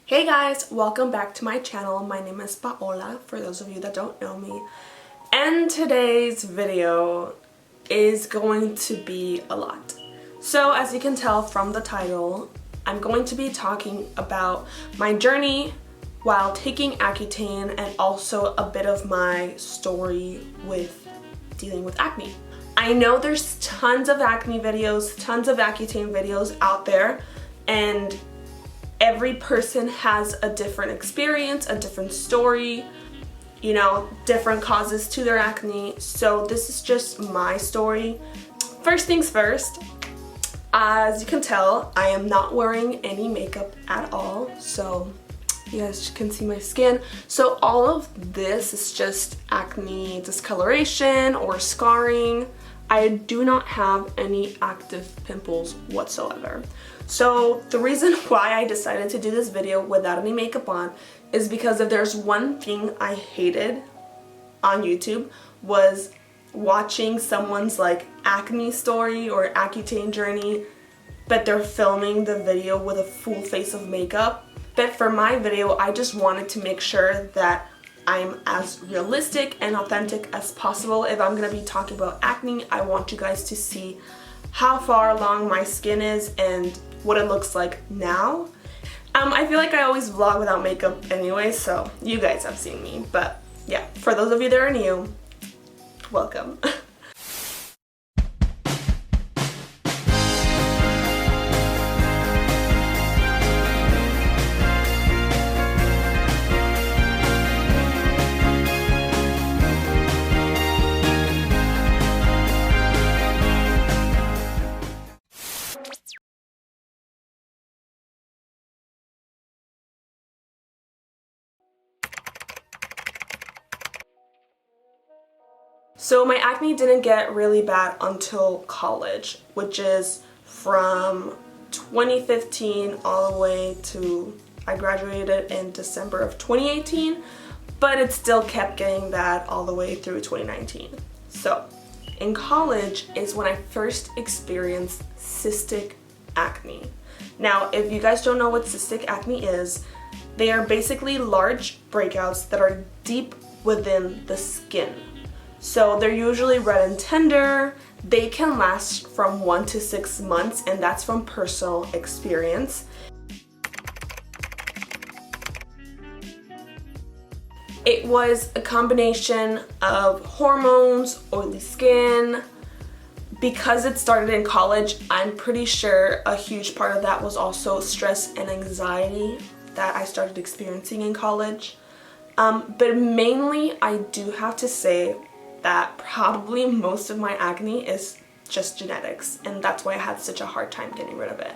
Hey guys, welcome back to my channel. My name is Paola, for those of you that don't know me. And today's video is going to be a lot. So as you can tell from the title, I'm going to be talking about my journey while taking Accutane and also a bit of my story with dealing with acne. I know there's tons of acne videos, tons of Accutane videos out there, and every person has a different experience, a different story, you know, different causes to their acne. So this is just my story. First things first, as you can tell, I am not wearing any makeup at all. So you guys can see my skin. So all of this is just acne discoloration or scarring. I do not have any active pimples whatsoever. So the reason why I decided to do this video without any makeup on is because if there's one thing I hated on YouTube was watching someone's like acne story or Accutane journey, but they're filming the video with a full face of makeup. But for my video, I just wanted to make sure that I'm as realistic and authentic as possible. If I'm gonna be talking about acne, I want you guys to see how far along my skin is and what it looks like now. I feel like I always vlog without makeup anyway, so you guys have seen me. But yeah, for those of you that are new, welcome. So my acne didn't get really bad until college, which is from 2015 all the way to I graduated in December of 2018, but it still kept getting bad all the way through 2019. So in college is when I first experienced cystic acne. Now, if you guys don't know what cystic acne is, they are basically large breakouts that are deep within the skin. So they're usually red and tender. They can last from 1 to 6 months, and that's from personal experience. It was a combination of hormones, oily skin. Because it started in college, I'm pretty sure a huge part of that was also stress and anxiety that I started experiencing in college. But mainly, I do have to say that probably most of my acne is just genetics, and that's why I had such a hard time getting rid of it.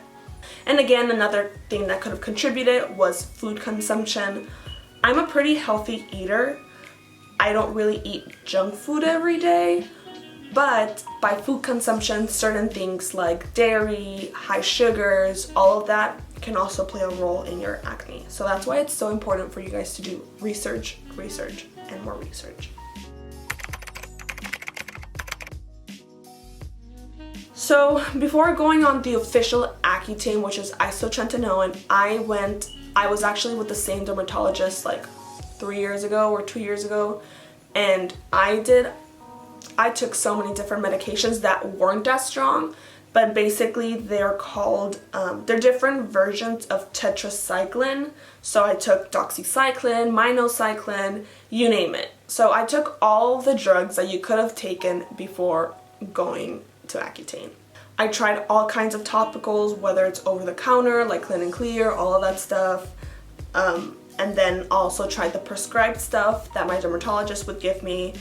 And again, another thing that could have contributed was food consumption. I'm a pretty healthy eater. I don't really eat junk food every day, but by food consumption, certain things like dairy, high sugars, all of that can also play a role in your acne. So that's why it's so important for you guys to do research, and more research. So before going on the official Accutane, which is isotretinoin, I was actually with the same dermatologist like 3 years ago or 2 years ago, and I took so many different medications that weren't as strong, but basically they're called, they're different versions of tetracycline. So I took doxycycline, minocycline, you name it. So I took all the drugs that you could have taken before going to Accutane. I tried all kinds of topicals, whether it's over the counter, like Clean and Clear, all of that stuff. And then also tried the prescribed stuff that my dermatologist would give me.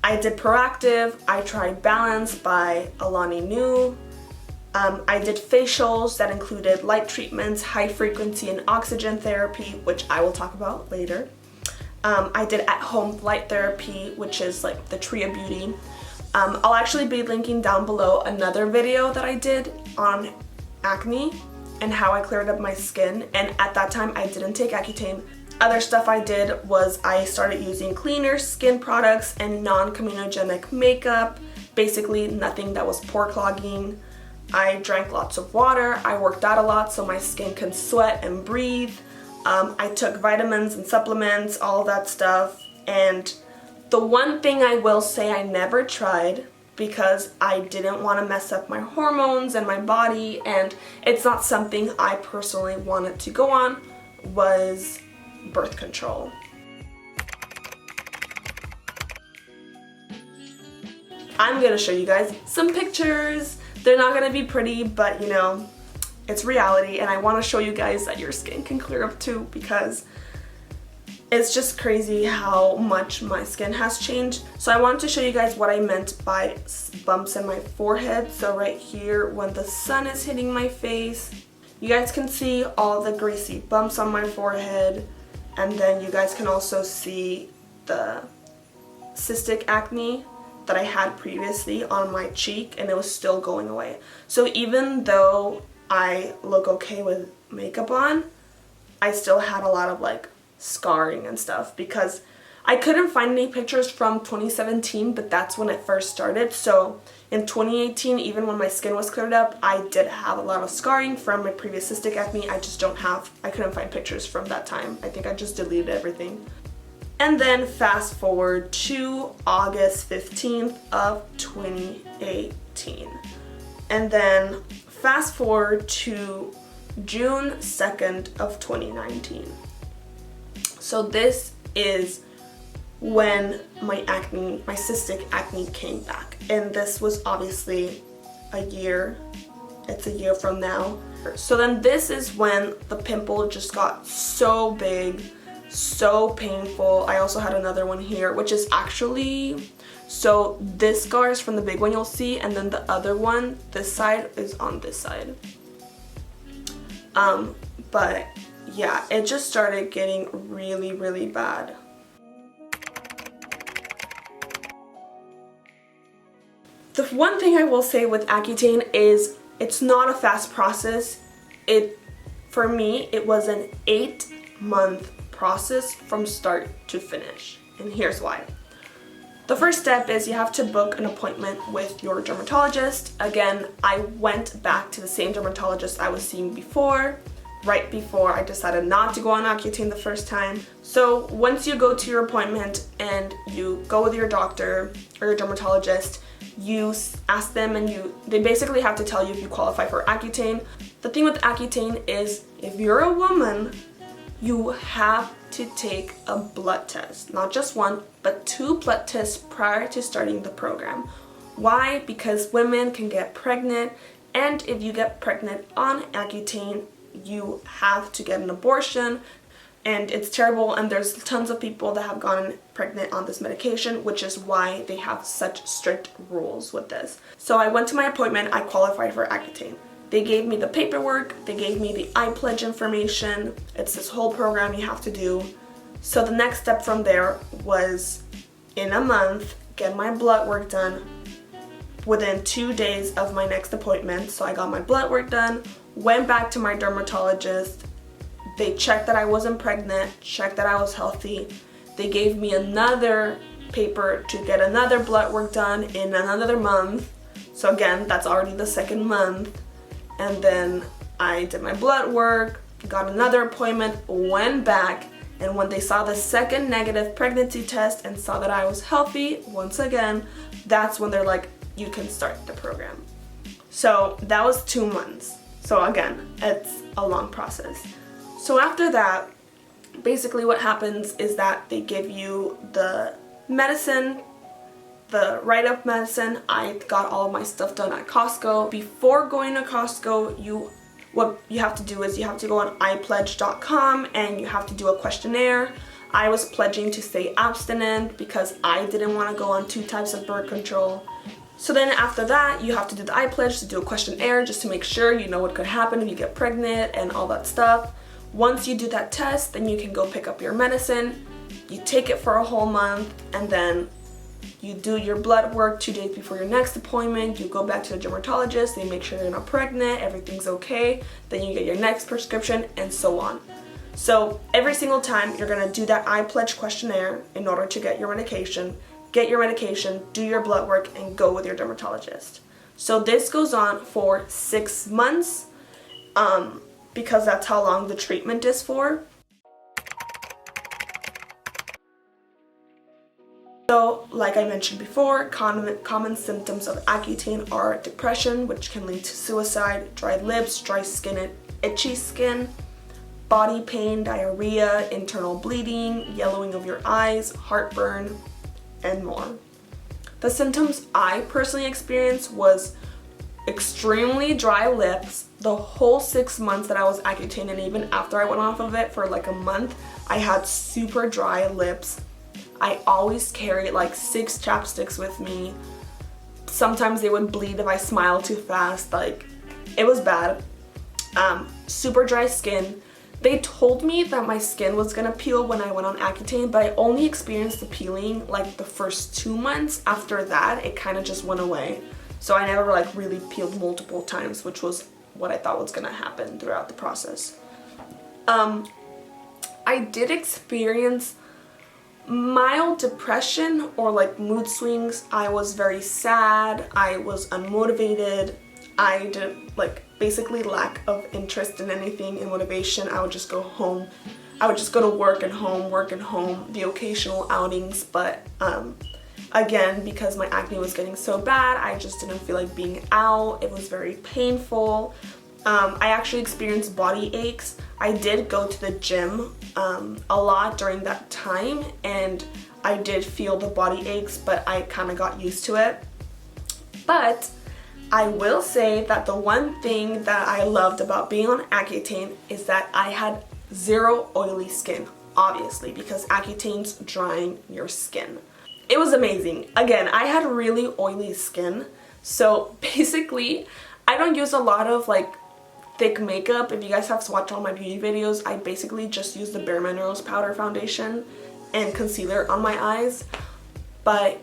I did Proactive, I tried Balance by Alani Nu. I did facials that included light treatments, high frequency and oxygen therapy, which I will talk about later. I did at-home light therapy, which is like the Tree of Beauty. I'll actually be linking down below another video that I did on acne and how I cleared up my skin, and at that time I didn't take Accutane. Other stuff I did was I started using cleaner skin products and non-comedogenic makeup, basically nothing that was pore clogging. I drank lots of water, I worked out a lot so my skin can sweat and breathe. I took vitamins and supplements, all that stuff, and the one thing I will say I never tried, because I didn't want to mess up my hormones and my body, and it's not something I personally wanted to go on, was birth control. I'm gonna show you guys some pictures. They're not gonna be pretty, but you know, it's reality, and I want to show you guys that your skin can clear up too, because it's just crazy how much my skin has changed. So I wanted to show you guys what I meant by bumps in my forehead. So right here, when the sun is hitting my face, you guys can see all the greasy bumps on my forehead, and then you guys can also see the cystic acne that I had previously on my cheek, and it was still going away. So even though I look okay with makeup on, I still had a lot of like scarring and stuff, because I couldn't find any pictures from 2017, but that's when it first started. So in 2018, even when my skin was cleared up, I did have a lot of scarring from my previous cystic acne. I couldn't find pictures from that time. I think I just deleted everything. And then fast forward to August 15th of 2018. And then fast forward to June 2nd of 2019. So this is when my cystic acne came back. And this was obviously it's a year from now. So then this is when the pimple just got so big, so painful. I also had another one here, which is actually, so this scar is from the big one you'll see, and then the other one, this side, is on this side. But yeah, it just started getting really, really bad. The one thing I will say with Accutane is it's not a fast process. For me, it was an 8-month process from start to finish, and here's why. The first step is you have to book an appointment with your dermatologist. Again, I went back to the same dermatologist I was seeing before, right before I decided not to go on Accutane the first time. So once you go to your appointment and you go with your doctor or your dermatologist, you ask them, and they basically have to tell you if you qualify for Accutane. The thing with Accutane is if you're a woman, you have to take a blood test. Not just one, but 2 blood tests prior to starting the program. Why? Because women can get pregnant, and if you get pregnant on Accutane, you have to get an abortion, and it's terrible, and there's tons of people that have gotten pregnant on this medication, which is why they have such strict rules with this. So I went to my appointment, I qualified for Accutane. They gave me the paperwork, they gave me the iPledge information. It's this whole program you have to do. So the next step from there was, in a month, get my blood work done within 2 days of my next appointment. So I got my blood work done, went back to my dermatologist. They checked that I wasn't pregnant, checked that I was healthy. They gave me another paper to get another blood work done in another month. So again, that's already the 2nd month. And then I did my blood work, got another appointment, went back, and when they saw the 2nd negative pregnancy test and saw that I was healthy, once again, that's when they're like, you can start the program. So that was 2 months. So again, it's a long process. So after that, basically what happens is that they give you the medicine, the write-up medicine. I got all of my stuff done at Costco. Before going to Costco, what you have to do is you have to go on iPledge.com and you have to do a questionnaire. I was pledging to stay abstinent because I didn't want to go on 2 types of birth control. So then after that, you have to do the iPledge to do a questionnaire just to make sure you know what could happen if you get pregnant and all that stuff. Once you do that test, then you can go pick up your medicine. You take it for a whole month, and then you do your blood work 2 days before your next appointment. You go back to the dermatologist, they make sure you're not pregnant, everything's okay. Then you get your next prescription, and so on. So every single time you're gonna do that iPledge questionnaire in order to get your medication, do your blood work, and go with your dermatologist. So this goes on for 6 months, because that's how long the treatment is for. So, like I mentioned before, common symptoms of Accutane are depression, which can lead to suicide, dry lips, dry skin and itchy skin, body pain, diarrhea, internal bleeding, yellowing of your eyes, heartburn, and more. The symptoms I personally experienced was extremely dry lips. The whole 6 months that I was Accutane, and even after I went off of it for like a month, I had super dry lips. I always carried like 6 chapsticks with me. Sometimes they would bleed if I smiled too fast. Like, it was bad. Super dry skin. They told me that my skin was gonna peel when I went on Accutane, but I only experienced the peeling like the first 2 months. After that, it kind of just went away. So I never like really peeled multiple times, which was what I thought was gonna happen throughout the process. I did experience mild depression or like mood swings. I was very sad, I was unmotivated, I didn't like basically lack of interest in anything and motivation. I would just go home. I would just go to work and home, the occasional outings, but again, because my acne was getting so bad, I just didn't feel like being out. It was very painful. I actually experienced body aches. I did go to the gym a lot during that time, and I did feel the body aches, but I kind of got used to it. But I will say that the one thing that I loved about being on Accutane is that I had zero oily skin, obviously, because Accutane's drying your skin. It was amazing. Again, I had really oily skin, so basically I don't use a lot of like thick makeup. If you guys have watched all my beauty videos, I basically just use the Bare Minerals powder foundation and concealer on my eyes. But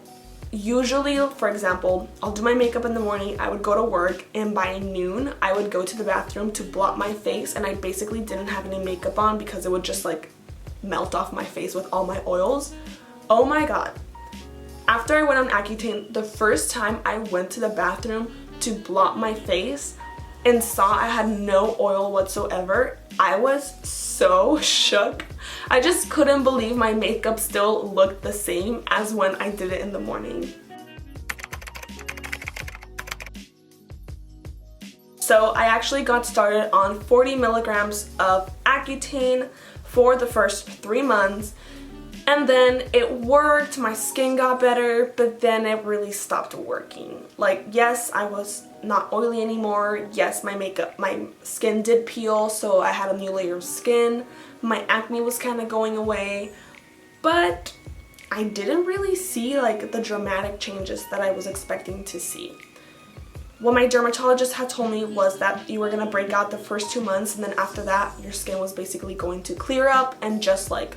usually, for example, I'll do my makeup in the morning, I would go to work, and by noon I would go to the bathroom to blot my face, and I basically didn't have any makeup on because it would just like melt off my face with all my oils. Oh my god. After I went on Accutane, the first time I went to the bathroom to blot my face and saw I had no oil whatsoever, I was so shook. I just couldn't believe my makeup still looked the same as when I did it in the morning. So I actually got started on 40 milligrams of Accutane for the first 3 months. And then it worked, my skin got better, but then it really stopped working. Like, yes, I was not oily anymore. Yes, my skin did peel, so I had a new layer of skin. My acne was kind of going away, but I didn't really see like the dramatic changes that I was expecting to see. What my dermatologist had told me was that you were gonna break out the first 2 months, and then after that, your skin was basically going to clear up and just like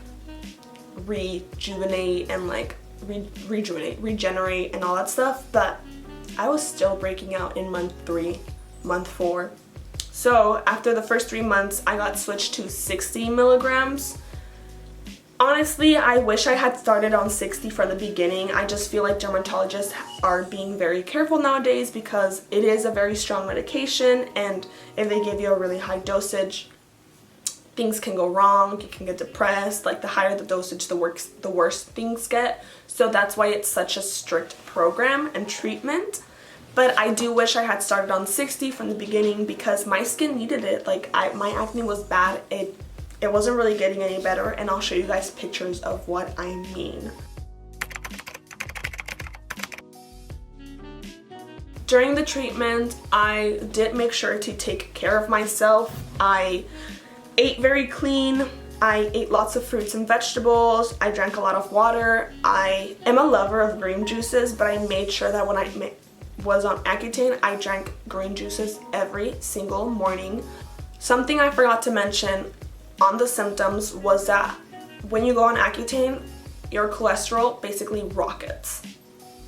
rejuvenate and like regenerate and all that stuff. But I was still breaking out in month 3, month 4. So after the first 3 months, I got switched to 60 milligrams. Honestly, I wish I had started on 60 from the beginning. I just feel like dermatologists are being very careful nowadays because it is a very strong medication, and if they give you a really high dosage, things can go wrong. You can get depressed. Like, the higher the dosage, the worse things get. So that's why it's such a strict program and treatment. But I do wish I had started on 60 from the beginning because my skin needed it. Like, my acne was bad. It wasn't really getting any better, and I'll show you guys pictures of what I mean. During the treatment, I did make sure to take care of myself. I ate very clean. I ate lots of fruits and vegetables. I drank a lot of water. I am a lover of green juices, but I made sure that when I was on Accutane, I drank green juices every single morning. Something I forgot to mention on the symptoms was that when you go on Accutane, your cholesterol basically rockets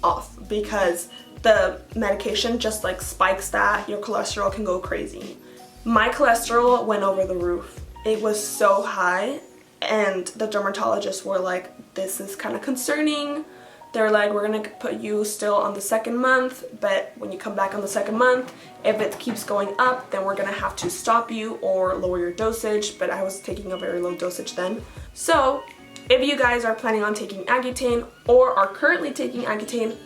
off because the medication just like spikes that. Your cholesterol can go crazy. My cholesterol went over the roof. It was so high, and the dermatologists were like, this is kind of concerning. They're like, we're gonna put you still on the 2nd month, but when you come back on the 2nd month, if it keeps going up, then we're gonna have to stop you or lower your dosage. But I was taking a very low dosage then. So if you guys are planning on taking Accutane or are currently taking Accutane,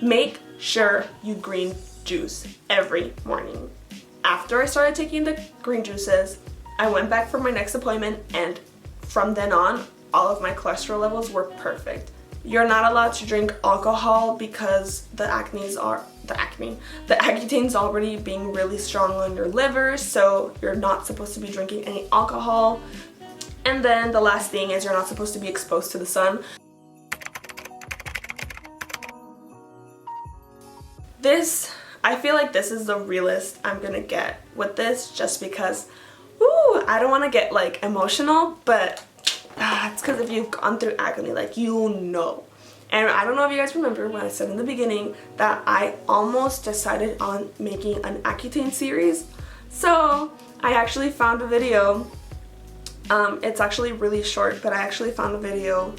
make sure you green juice every morning. After I started taking the green juices, I went back for my next appointment, and from then on, all of my cholesterol levels were perfect. You're not allowed to drink alcohol because the Accutane's already being really strong on your liver, so you're not supposed to be drinking any alcohol. And then the last thing is you're not supposed to be exposed to the sun. I feel like this is the realest I'm gonna get with this, just because, I don't want to get like emotional, but it's because if you've gone through acne, like, you know. And I don't know if you guys remember when I said in the beginning that I almost decided on making an Accutane series. So I actually found a video. It's actually really short, but I actually found a video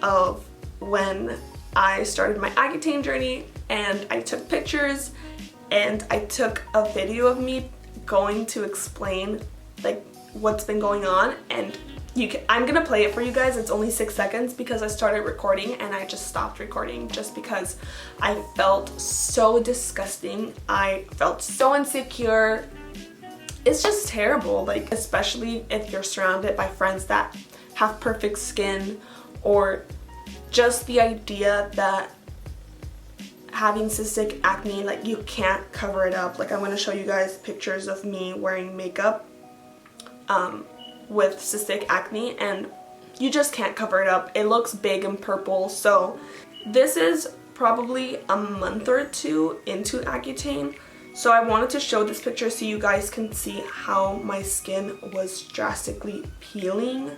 of when I started my Accutane journey, and I took pictures and I took a video of me going to explain like what's been going on, and I'm gonna play it for you guys. It's only 6 seconds because I started recording and I just stopped recording just because I felt so disgusting. I felt so insecure. It's just terrible, like, especially if you're surrounded by friends that have perfect skin, or just the idea that having cystic acne, like, you can't cover it up. Like, I'm going to show you guys pictures of me wearing makeup with cystic acne, and you just can't cover it up. It looks big and purple. So this is probably a month or two into Accutane. So I wanted to show this picture so you guys can see how my skin was drastically peeling.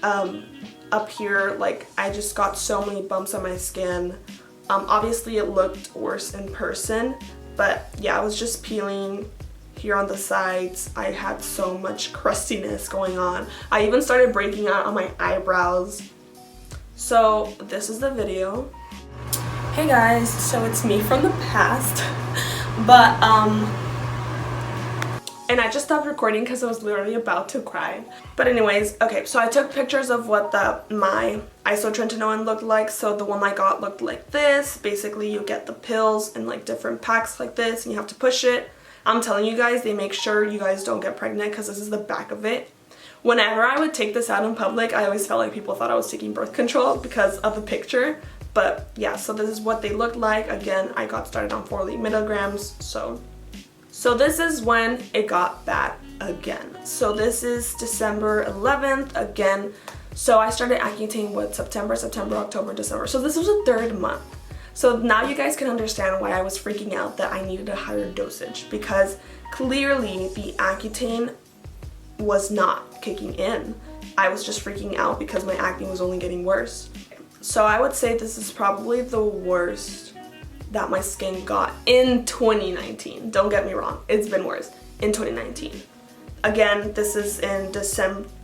Up here, like, I just got so many bumps on my skin. Obviously it looked worse in person, but yeah, I was just peeling here on the sides. I had so much crustiness going on. I even started breaking out on my eyebrows. So this is the video. Hey guys, so it's me from the past. But and I just stopped recording because I was literally about to cry. But anyways, okay, so I took pictures of what my isotretinoin looked like. So the one I got looked like this. Basically, you get the pills in like different packs like this, and you have to push it. I'm telling you guys, they make sure you guys don't get pregnant because this is the back of it. Whenever I would take this out in public, I always felt like people thought I was taking birth control because of the picture. But yeah, so this is what they look like. Again, I got started on 40 milligrams, so this is when it got bad again. So this is December 11th again. So I started Accutane with September, October, December. So this was the 3rd month. So now you guys can understand why I was freaking out that I needed a higher dosage, because clearly the Accutane was not kicking in. I was just freaking out because my acne was only getting worse. So I would say this is probably the worst that my skin got in 2019. Don't get me wrong, it's been worse in 2019. Again, this is in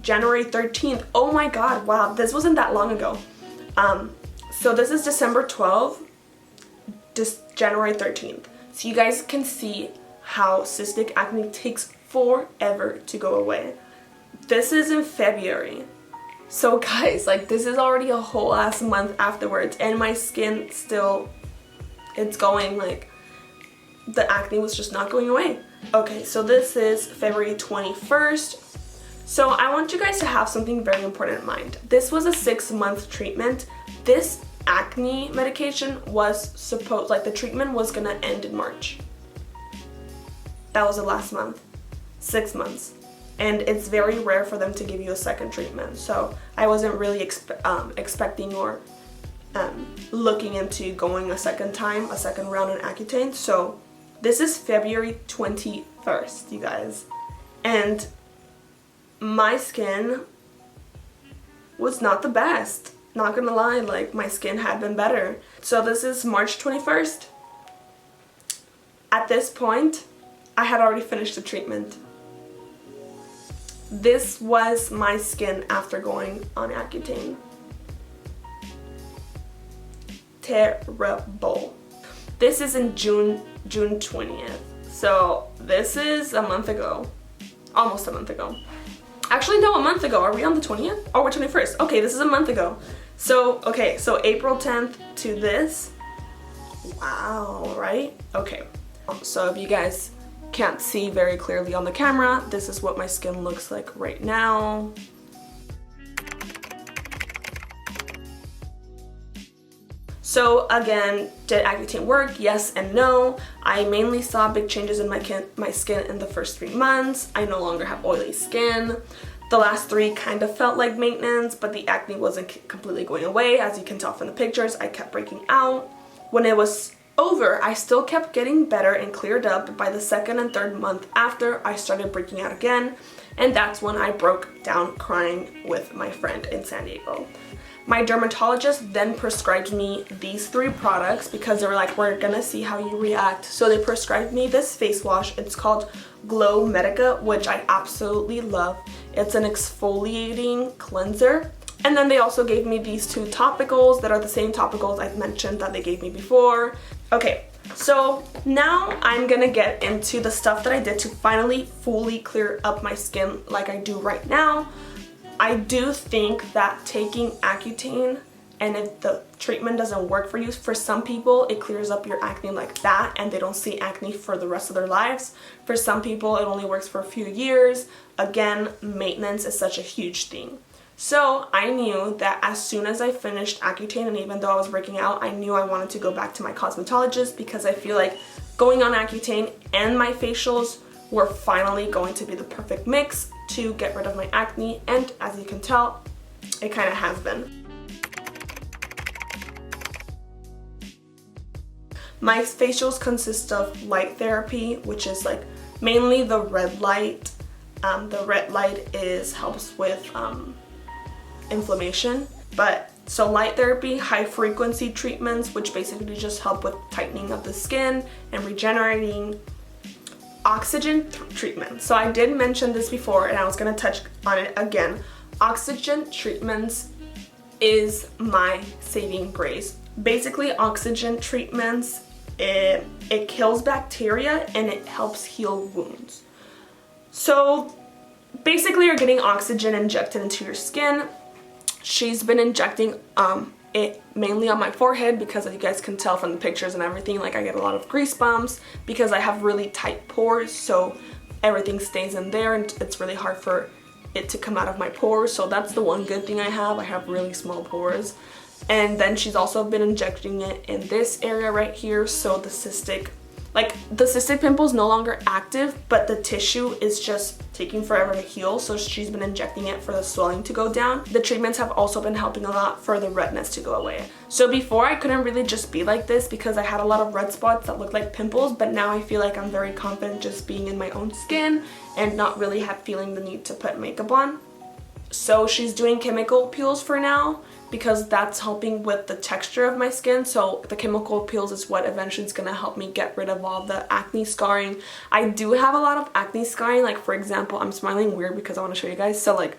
January 13th. Oh my god, wow, this wasn't that long ago. So this is December 12th, January 13th. So you guys can see how cystic acne takes forever to go away. This is in February. So guys, like, this is already a whole ass month afterwards, and my skin still, it's going, like, the acne was just not going away. Okay, so this is February 21st. So I want you guys to have something very important in mind. This was a 6-month treatment. This acne medication was supposed, like, the treatment was gonna end in March. That was the last month. 6 months. And it's very rare for them to give you a second treatment. So I wasn't really expecting or looking into going a second round in Accutane. So this is February 21st, you guys. And my skin was not the best. Not gonna lie, like, my skin had been better. So this is March 21st. At this point, I had already finished the treatment. This was my skin after going on Accutane. Terrible. This is in June 20th. So this is a month ago. Almost a month ago. Actually, no, a month ago. Are we on the 20th? Oh, we're 21st. Okay, this is a month ago. So, okay, so April 10th to this. Wow, right? Okay. So if you guys can't see very clearly on the camera, this is what my skin looks like right now. So again, did Accutane work? Yes and no. I mainly saw big changes in my skin in the first 3 months. I no longer have oily skin. The last 3 kind of felt like maintenance, but the acne wasn't completely going away. As you can tell from the pictures, I kept breaking out. When it was over, I still kept getting better and cleared up. By the 2nd and 3rd month after, I started breaking out again, and that's when I broke down crying with my friend in San Diego. My dermatologist then prescribed me these 3 products because they were like, we're gonna see how you react. So they prescribed me this face wash. It's called Glow Medica, which I absolutely love. It's an exfoliating cleanser. And then they also gave me these 2 topicals that are the same topicals I mentioned that they gave me before. Okay, so now I'm gonna get into the stuff that I did to finally fully clear up my skin like I do right now. I do think that taking Accutane, and if the treatment doesn't work for you, for some people it clears up your acne like that and they don't see acne for the rest of their lives. For some people it only works for a few years. Again, maintenance is such a huge thing. So I knew that as soon as I finished Accutane, and even though I was breaking out, I knew I wanted to go back to my cosmetologist because I feel like going on Accutane and my facials were finally going to be the perfect mix to get rid of my acne, and as you can tell, it kind of has been. My facials consist of light therapy, which is like mainly the red light. The red light helps with inflammation, but so light therapy, high frequency treatments, which basically just help with tightening of the skin and regenerating. Oxygen treatment. So I did mention this before and I was going to touch on it again. Oxygen treatments is my saving grace. Basically, oxygen treatments, it kills bacteria and it helps heal wounds. So basically you're getting oxygen injected into your skin. She's been injecting it mainly on my forehead because, as you guys can tell from the pictures and everything, like I get a lot of grease bumps because I have really tight pores, so everything stays in there and it's really hard for it to come out of my pores. So that's the one good thing I have really small pores. And then she's also been injecting it in this area right here, so the cystic pimple is no longer active, but the tissue is just taking forever to heal, so she's been injecting it for the swelling to go down. The treatments have also been helping a lot for the redness to go away. So before I couldn't really just be like this because I had a lot of red spots that looked like pimples, but now I feel like I'm very confident just being in my own skin and not really feeling the need to put makeup on. So she's doing chemical peels for now because that's helping with the texture of my skin. So the chemical peels is what eventually is gonna help me get rid of all the acne scarring. I do have a lot of acne scarring. Like, for example, I'm smiling weird because I want to show you guys. So like,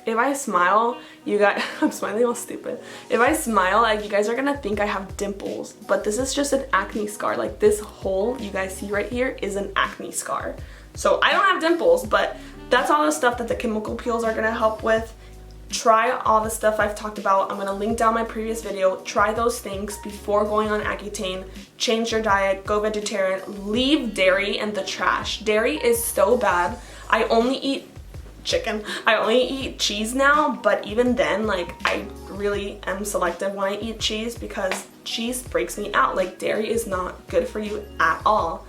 if I smile, you guys, I'm smiling all stupid. If I smile, like, you guys are gonna think I have dimples, but this is just an acne scar. Like, this hole you guys see right here is an acne scar. So I don't have dimples, but that's all the stuff that the chemical peels are gonna help with. Try all the stuff I've talked about. I'm gonna link down my previous video. Try those things before going on Accutane. Change your diet, go vegetarian, leave dairy in the trash. Dairy is so bad. I only eat chicken. I only eat cheese now, but even then, like, I really am selective when I eat cheese because cheese breaks me out. Like, dairy is not good for you at all.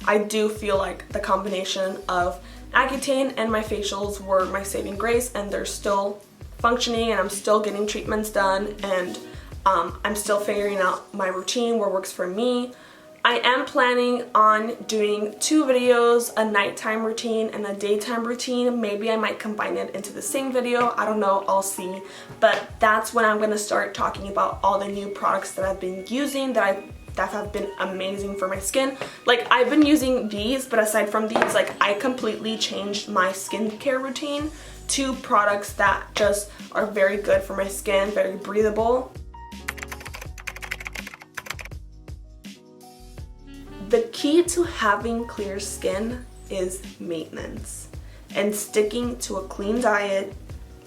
I do feel like the combination of Accutane and my facials were my saving grace, and they're still functioning and I'm still getting treatments done, and I'm still figuring out my routine, what works for me. I am planning on doing 2 videos, a nighttime routine and a daytime routine. Maybe I might combine it into the same video. I don't know, I'll see. But that's when I'm going to start talking about all the new products that I've been using that have been amazing for my skin. Like, I've been using these, but aside from these, like, I completely changed my skincare routine to products that just are very good for my skin, very breathable. The key to having clear skin is maintenance. and sticking to a clean diet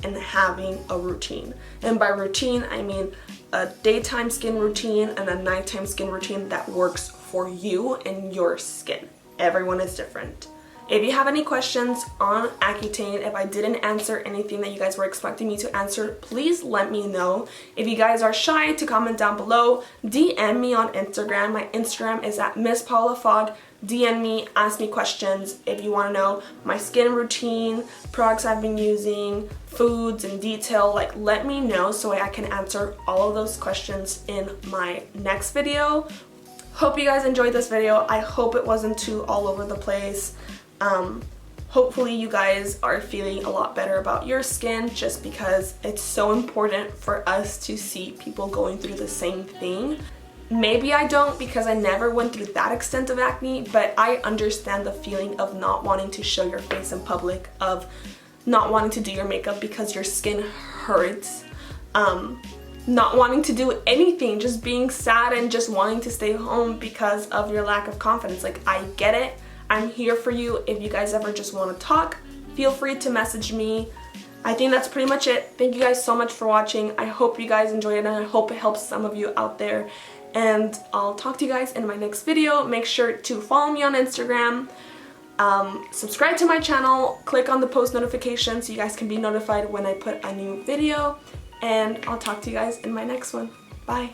and having a routine. And by routine, I mean a daytime skin routine and a nighttime skin routine that works for you and your skin. Everyone is different. If you have any questions on Accutane, if I didn't answer anything that you guys were expecting me to answer, please let me know. If you guys are shy to comment down below, DM me on Instagram. My Instagram is at Miss Paola Fog. DM me, ask me questions. If you want to know my skin routine, products I've been using, foods in detail, like let me know so I can answer all of those questions in my next video. Hope you guys enjoyed this video. I hope it wasn't too all over the place. Hopefully you guys are feeling a lot better about your skin, just because it's so important for us to see people going through the same thing. Maybe I don't, because I never went through that extent of acne, but I understand the feeling of not wanting to show your face in public, of not wanting to do your makeup because your skin hurts, not wanting to do anything, just being sad and just wanting to stay home because of your lack of confidence. Like, I get it. I'm here for you. If you guys ever just want to talk, feel free to message me. I think that's pretty much it. Thank you guys so much for watching. I hope you guys enjoyed it, and I hope it helps some of you out there. And I'll talk to you guys in my next video. Make sure to follow me on Instagram, subscribe to my channel, click on the post notification so you guys can be notified when I put a new video, and I'll talk to you guys in my next one. Bye.